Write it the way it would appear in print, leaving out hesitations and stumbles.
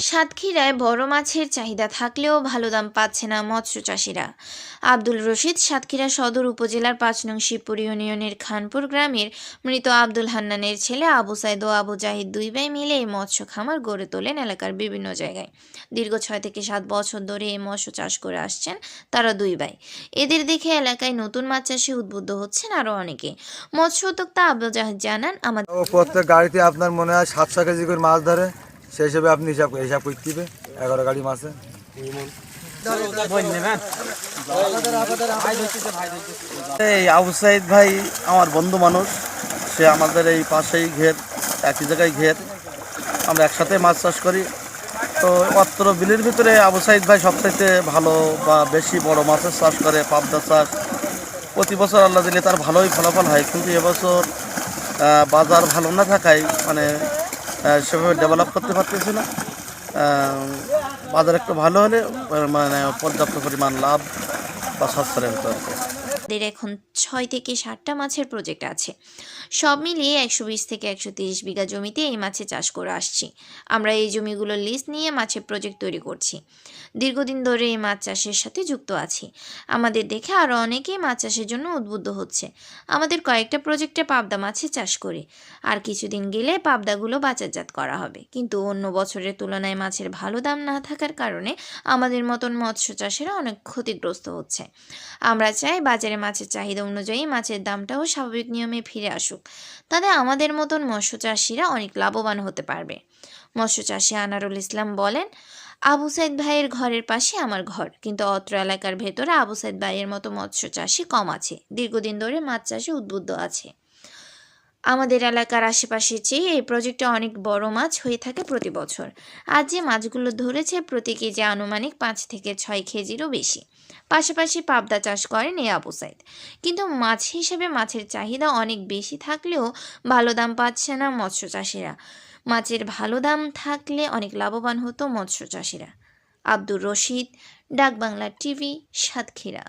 সাতক্ষীরায় বড় মাছের চাহিদা থাকলেও ভালো দাম পাচ্ছে না মৎস্য চাষিরা। আব্দুল রশিদ সাতক্ষীরা সদর উপজেলার ৫ নং শিবপুর ইউনিয়নের খানপুর গ্রামের মৃত আব্দুল হান্নানের ছেলে আবু সাইদ ও আবু জাহিদ দুই ভাই মিলে এই মৎস্য খামার গড়ে তোলেন এলাকার বিভিন্ন জায়গায়। দীর্ঘ ৬ থেকে ৭ বছর ধরে এই মৎস্য চাষ করে আসছেন তারা দুই ভাই। এদের দেখে এলাকায় নতুন মাছ চাষে উদ্বুদ্ধ হচ্ছেন আরও অনেকে। মৎস্য উদ্যোক্তা আব্দুল জাহিদ জানান, আমাদের প্রত্যেক গাড়িতে আপনার মনে হয় 700 কেজি করে মাছ ধরে, সেই হিসেবে আপনি হিসাব করতে হবে। 11 গাড়ি মাছে এই আবু সাইদ ভাই আমার বন্ধু মানুষ, সে আমাদের এই পাশেই ঘের, একই জায়গায় ঘের, আমরা একসাথে মাছ চাষ করি। তো অত্র বিলের ভিতরে আবু সাইদ ভাই সবচাইতে ভালো বা বেশি বড় মাছের চাষ করে, পাবদা চাষ। প্রতি বছর আল্লাহ দিলে তার ভালোই ফলাফল হয়, কিন্তু এবছর বাজার ভালো না থাকায় মানে সেভাবে ডেভেলপ করতে পারতেছে না। বাজার একটু ভালো হলে মানে পর্যাপ্ত পরিমাণ লাভ বা সাশ্রয় হতে পারবে। এখন ৬ থেকে ৭টা মাছের প্রজেক্ট আছে। সব মিলিয়ে ১২০ থেকে ১৩০ বিঘা জমিতে এই মাছের চাষ করে আসছি। আমরা এই জমিগুলোর লিস্ট নিয়ে মাছের প্রজেক্ট তৈরি করছি। দীর্ঘদিন ধরে এই মাছ চাষের সাথে যুক্ত আছি। আমাদের দেখে আরও অনেকেই মাছ চাষের জন্য উদ্বুদ্ধ হচ্ছে। আমাদের কয়েকটা প্রজেক্টে পাবদা মাছের চাষ করে, আর কিছুদিন গেলে পাবদাগুলো বাজারজাত করা হবে। কিন্তু অন্য বছরের তুলনায় মাছের ভালো দাম না থাকার কারণে আমাদের মতন মৎস্য চাষিরা অনেক ক্ষতিগ্রস্ত হচ্ছে। আমরা চাই বাজারে মাছের চাহিদা অনুযায়ী মাছের দামটাও স্বাভাবিক নিয়মে ফিরে আসুক, তাতে আমাদের মতন মৎস্য চাষিরা অনেক লাভবান হতে পারবে। মৎস্য চাষি আনারুল ইসলাম বলেন, আবু সাইদ ভাইয়ের ঘরের পাশে আমার ঘর, কিন্তু অত্র এলাকার ভেতরে আবু সাইদ ভাইয়ের মতো মৎস্য চাষি কম আছে। দীর্ঘদিন ধরে মাছ চাষে উদ্বুদ্ধ আছে। আমাদের এলাকার আশেপাশের চেয়ে এই প্রজেক্টে অনেক বড় মাছ হয়ে থাকে প্রতি বছর। আজ যে মাছগুলো ধরেছে প্রতি কেজি আনুমানিক ৫ থেকে ৬ কেজিরও বেশি। পাশাপাশি পাবদা চাষ করেন এই আবু সাইদ। কিন্তু মাছ হিসেবে মাছের চাহিদা অনেক বেশি থাকলেও ভালো দাম পাচ্ছে না মৎস্য চাষিরা। মাছের ভালো দাম থাকলে অনেক লাভবান হতো মৎস্য চাষিরা। আব্দুর রশিদ, ডাকবাংলা টিভি, সাতক্ষীরা।